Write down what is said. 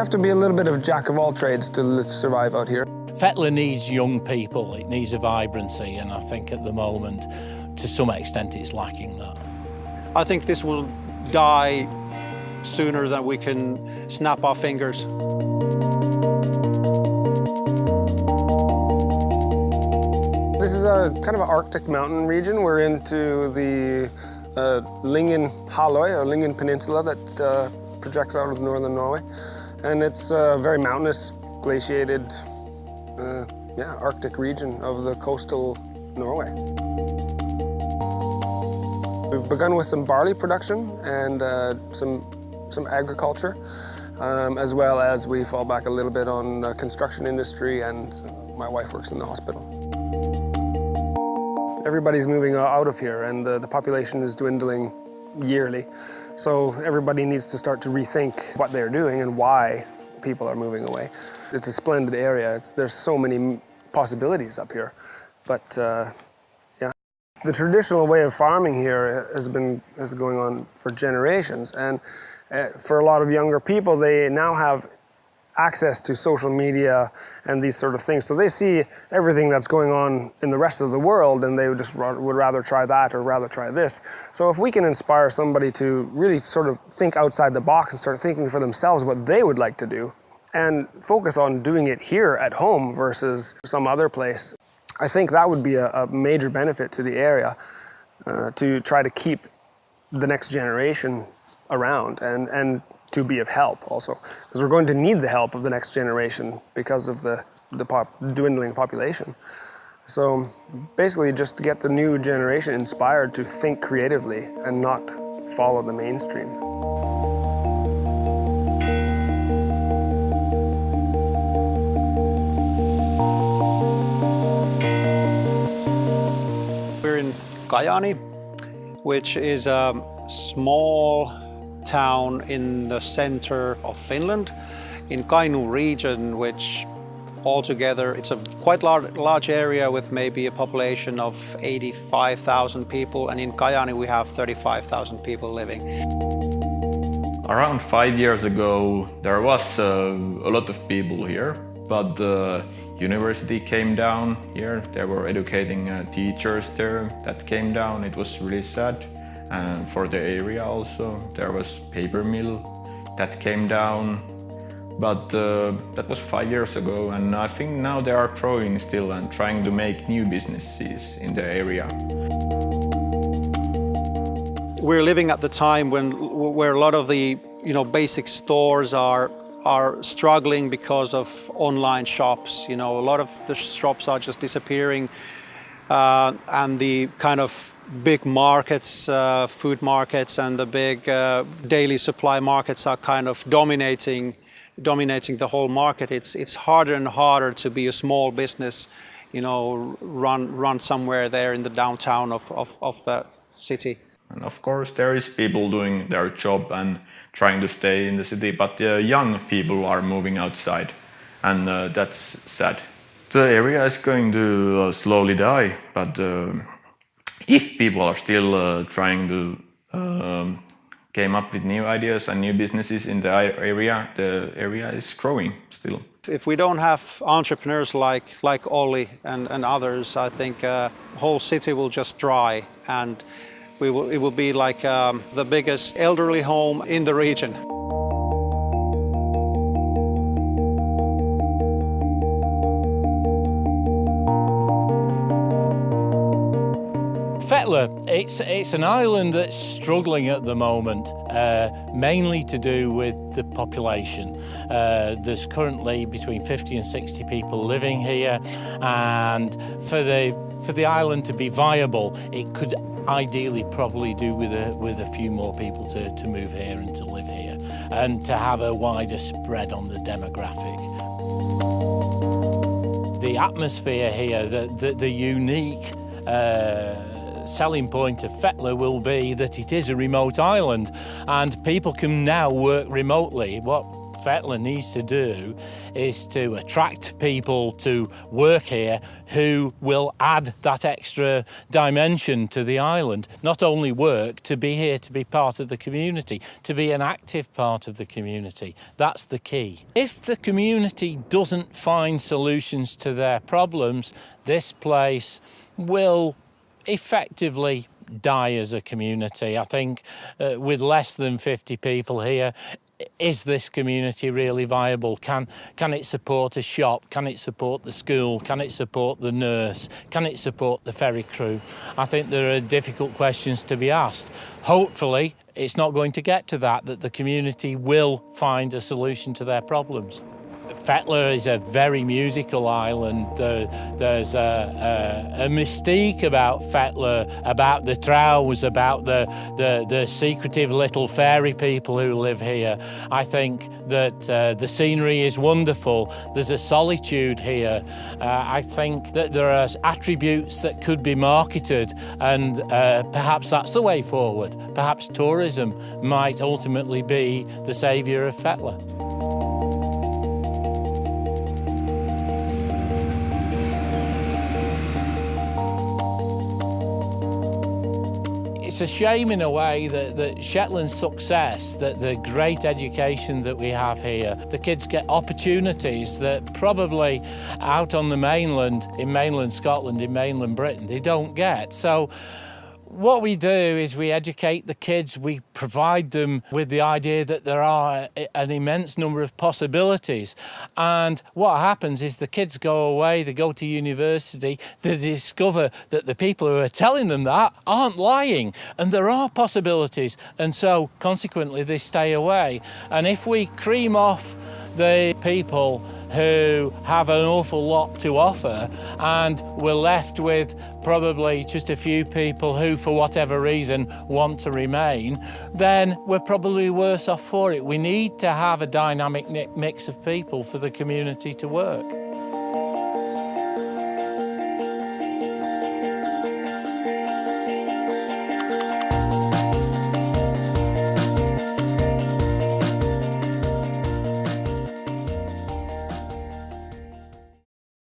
have to be a little bit of jack of all trades to survive out here. Fetler needs young people, it needs a vibrancy, and I think at the moment, to some extent, it's lacking that. I think this will die sooner than we can snap our fingers. This is a kind of an Arctic mountain region. We're into the Lyngen-Halvøy, or Lyngen Peninsula, that projects out of northern Norway. And it's a very mountainous, glaciated, Arctic region of the coastal Norway. We've begun with some barley production and some agriculture, as well as we fall back a little bit on construction industry, and my wife works in the hospital. Everybody's moving out of here, and the population is dwindling yearly. So everybody needs to start to rethink what they're doing and why people are moving away. It's a splendid area. There's so many possibilities up here. But the traditional way of farming here is going on for generations. And for a lot of younger people, they now have access to social media and these sort of things. So they see everything that's going on in the rest of the world, and they would rather try that or rather try this. So if we can inspire somebody to really sort of think outside the box and start thinking for themselves what they would like to do, and focus on doing it here at home versus some other place, I think that would be a major benefit to the area, to try to keep the next generation around and to be of help also, because we're going to need the help of the next generation because of the dwindling population. So basically just to get the new generation inspired to think creatively and not follow the mainstream. We're in Kajaani, which is a small town in the center of Finland, in Kainuu region, which altogether it's a quite large area with maybe a population of 85,000 people, and in Kajaani we have 35,000 people living. Around 5 years ago there was a lot of people here, but the university came down here. They were educating teachers there. That came down. It was really sad. And for the area also, there was paper mill that came down, but that was 5 years ago, and I think now they are growing still and trying to make new businesses in the area. We're living at the time where a lot of the basic stores are struggling because of online shops. A lot of the shops are just disappearing. And the kind of big markets, food markets, and the big daily supply markets are kind of dominating the whole market. It's harder and harder to be a small business, run somewhere there in the downtown of the city. And of course there is people doing their job and trying to stay in the city, but the young people are moving outside, and that's sad. The area is going to slowly die, but if people are still trying to came up with new ideas and new businesses in the area is growing still. If we don't have entrepreneurs like Olli and others, I think whole city will just dry, and it will be like the biggest elderly home in the region. Fetler, it's an island that's struggling at the moment, mainly to do with the population. There's currently between 50 and 60 people living here, and for the island to be viable, it could ideally probably do with a few more people to move here and to live here, and to have a wider spread on the demographic. The atmosphere here, the unique selling point of Fetler will be that it is a remote island, and people can now work remotely. What Fetlar needs to do is to attract people to work here who will add that extra dimension to the island. Not only work, to be here, to be part of the community, to be an active part of the community. That's the key. If the community doesn't find solutions to their problems, this place will effectively die as a community. I think with less than 50 people here, is this community really viable? Can it support a shop? Can it support the school? Can it support the nurse? Can it support the ferry crew? I think there are difficult questions to be asked. Hopefully, it's not going to get to that the community will find a solution to their problems. Fetlar is a very musical island. There's a mystique about Fetlar, about the Trows, about the secretive little fairy people who live here. I think that the scenery is wonderful. There's a solitude here. I think that there are attributes that could be marketed, and perhaps that's the way forward. Perhaps tourism might ultimately be the saviour of Fetlar. It's a shame in a way that Shetland's success, that the great education that we have here, the kids get opportunities that probably out on the mainland, in mainland Scotland, in mainland Britain, they don't get. So what we do is we educate the kids, we provide them with the idea that there are an immense number of possibilities. And what happens is the kids go away, they go to university, they discover that the people who are telling them that aren't lying, and there are possibilities. And so consequently they stay away. And if we cream off the people who have an awful lot to offer, and we're left with probably just a few people who, for whatever reason, want to remain, then we're probably worse off for it. We need to have a dynamic mix of people for the community to work.